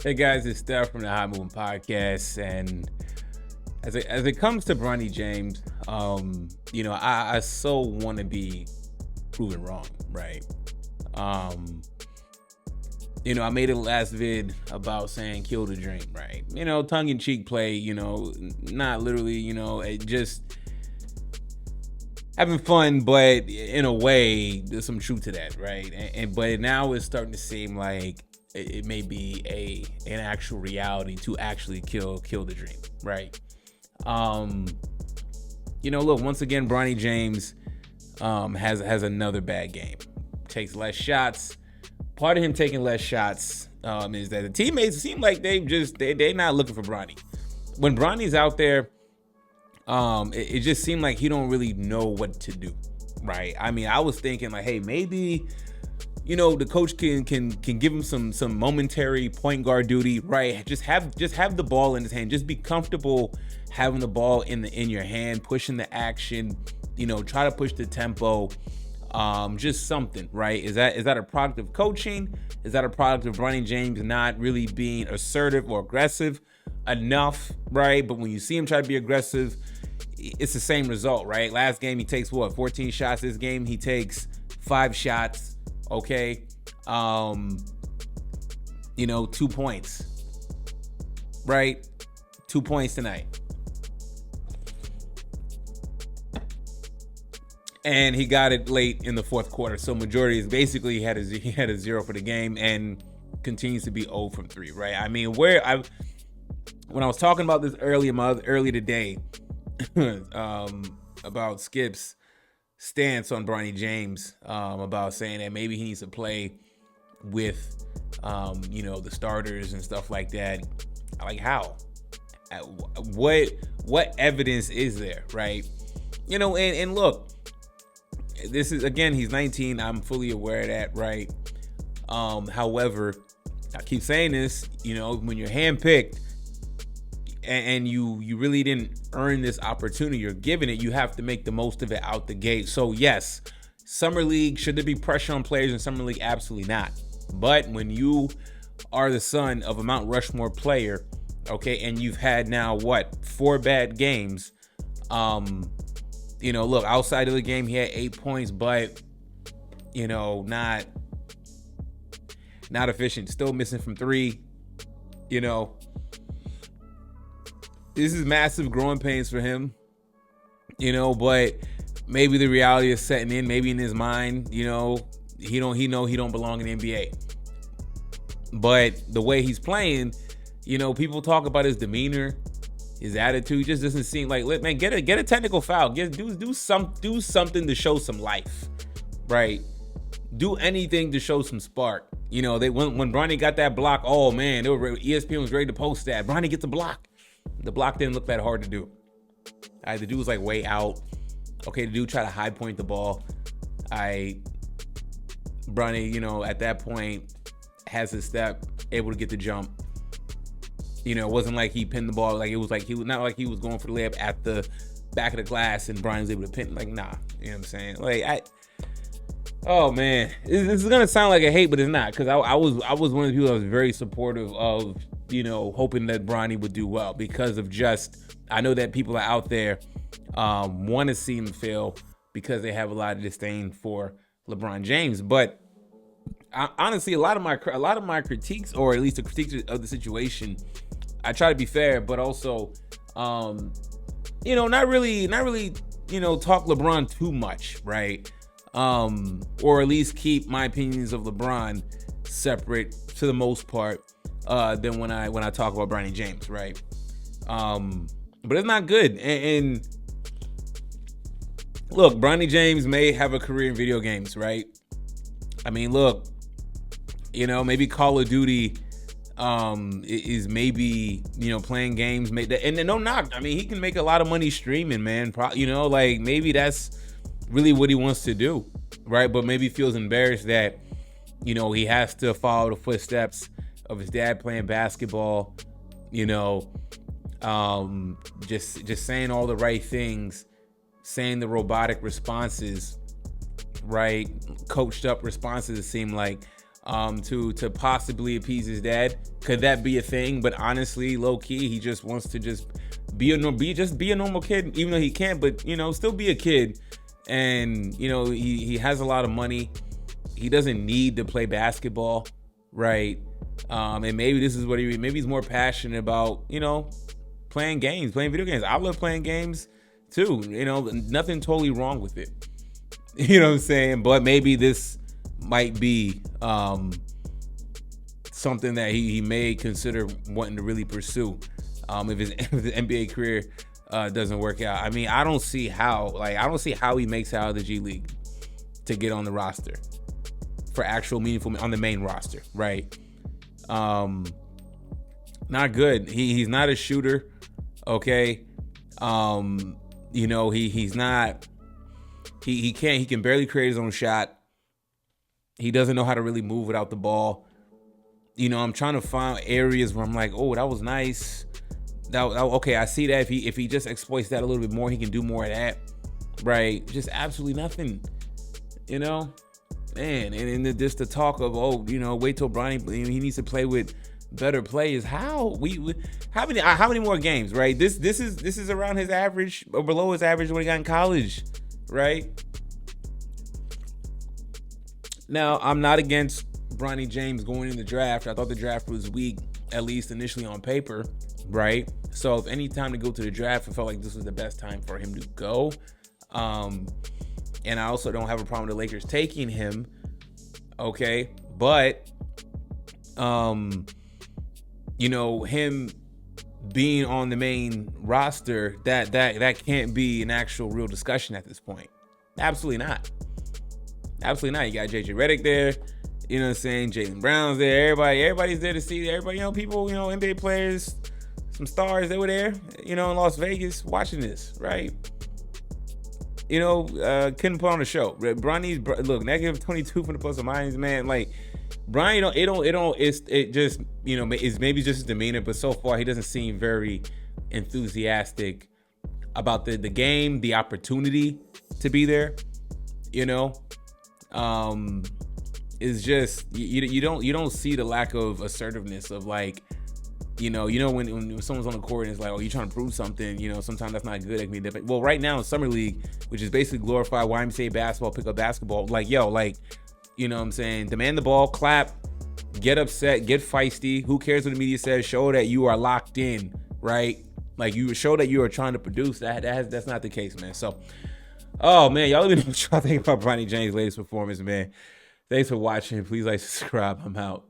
Hey guys, it's Steph from the Hot Moving Podcast, and as it comes to Bronny James, I so want to be proven wrong, right? Um, I made a last vid about saying kill the dream, right? Tongue in cheek play, not literally, it just having fun, but in a way, there's some truth to that, right? But now it's starting to seem like it may be an actual reality to actually kill the dream, right? Look, once again, Bronny James has another bad game. Takes less shots. Part of him taking less shots is that the teammates seem like they're not looking for Bronny. When Bronny's out there, it just seemed like he don't really know what to do, right? I mean, I was thinking like, hey, maybe the coach can give him some momentary point guard duty, right? Just have the ball in his hand. Just be comfortable having the ball in your hand, pushing the action. Try to push the tempo. Just something, right? Is that a product of coaching? Is that a product of Bronny James not really being assertive or aggressive enough, right? But when you see him try to be aggressive, it's the same result, right? Last game he takes 14 shots. This game he takes 5 shots. Okay. 2 points. Right? 2 points tonight. And he got it late in the fourth quarter. So majority is basically he had a 0 for the game and continues to be 0 from 3, right? I mean, when I was talking about this earlier today, about Skip's stance on Bronny James, about saying that maybe he needs to play with the starters and stuff like that. Like how? What evidence is there, right? And look, this is, again, he's 19. I'm fully aware of that, right? However, I keep saying this, when you're handpicked and you really didn't earn this opportunity, you're given it, you have to make the most of it out the gate. So yes, Summer League, should there be pressure on players in Summer League? Absolutely not. But when you are the son of a Mount Rushmore player, okay, and you've had now 4 bad games, look, outside of the game he had 8 points, but not efficient, still missing from 3. This is massive growing pains for him, but maybe the reality is setting in. Maybe in his mind, he don't belong in the NBA. But the way he's playing, people talk about his demeanor, his attitude. Just doesn't seem like, man, get a technical foul. Do something to show some life, right? Do anything to show some spark. When Bronny got that block, oh man, ESPN was ready to post that. Bronny gets a block. The block didn't look that hard to do. The dude was like way out. Okay, the dude tried to high point the ball. Bronny, at that point, has his step, able to get the jump. It wasn't like he pinned the ball. Like, it was like he was not like he was going for the layup at the back of the glass and Bronny was able to pin. Like, nah, you know what I'm saying? Like, oh man, this is gonna sound like a hate, but it's not, because I was one of the people that was very supportive of, hoping that Bronny would do well, because of I know that people are out there want to see him fail because they have a lot of disdain for LeBron James. But honestly, a lot of my critiques, or at least the critiques of the situation, I try to be fair, but also, not really, talk LeBron too much, right? Or at least keep my opinions of LeBron separate to the most part than when I talk about Bronny James, right? But it's not good. And look, Bronny James may have a career in video games, right? I mean, look, maybe Call of Duty is maybe, playing games, and no knock. I mean, he can make a lot of money streaming, man. Like, maybe that's really what he wants to do, right? But maybe feels embarrassed that, he has to follow the footsteps of his dad playing basketball, just saying all the right things, saying the robotic responses, right? Coached up responses, it seemed like. to possibly appease his dad. Could that be a thing? But honestly, low key, he just wants to just be a normal kid, even though he can't. But still be a kid. And he has a lot of money. He doesn't need to play basketball, right? And maybe this is what maybe he's more passionate about, playing video games. I love playing games too. Nothing totally wrong with it. You know what I'm saying? But maybe this might be something that he may consider wanting to really pursue if his NBA career doesn't work out. I mean, I don't see how he makes it out of the G League to get on the roster for actual meaningful on the main roster, right? Not good. He's not a shooter, okay? He's not. He can barely create his own shot. He doesn't know how to really move without the ball. I'm trying to find areas where I'm like, oh, that was nice. Okay, I see that. If he just exploits that a little bit more, he can do more of that, right? Just absolutely nothing, man. And just the talk of, wait till Bronny, he needs to play with better players. How many more games, right? This is around his average or below his average when he got in college, right? Now, I'm not against Bronny James going in the draft. I thought the draft was weak, at least initially on paper, right? So if any time to go to the draft, I felt like this was the best time for him to go. And I also don't have a problem with the Lakers taking him, okay? But, him being on the main roster, that can't be an actual real discussion at this point. Absolutely not. Absolutely not. You got JJ Redick there. You know what I'm saying? Jaylen Brown's there. Everybody's there to see. Everybody, people, NBA players, some stars, they were there, in Las Vegas watching this, right? Couldn't put on a show. Bronny's look, negative 22 from the plus or minus, man. Like, Bronny, it's maybe just his demeanor, but so far he doesn't seem very enthusiastic about the game, the opportunity to be there. Is just you don't see the lack of assertiveness of like, when someone's on the court and it's like, oh, you're trying to prove something, sometimes that's not good. It can be different. Well, right now in Summer League, which is basically glorified YMCA basketball, pick up basketball, like, you know what I'm saying? Demand the ball, clap, get upset, get feisty. Who cares what the media says? Show that you are locked in, right? Like, you show that you are trying to produce. That's not the case, man. So, oh man, y'all let me know what y'all think about Bronny James' latest performance, man. Thanks for watching. Please like, subscribe. I'm out.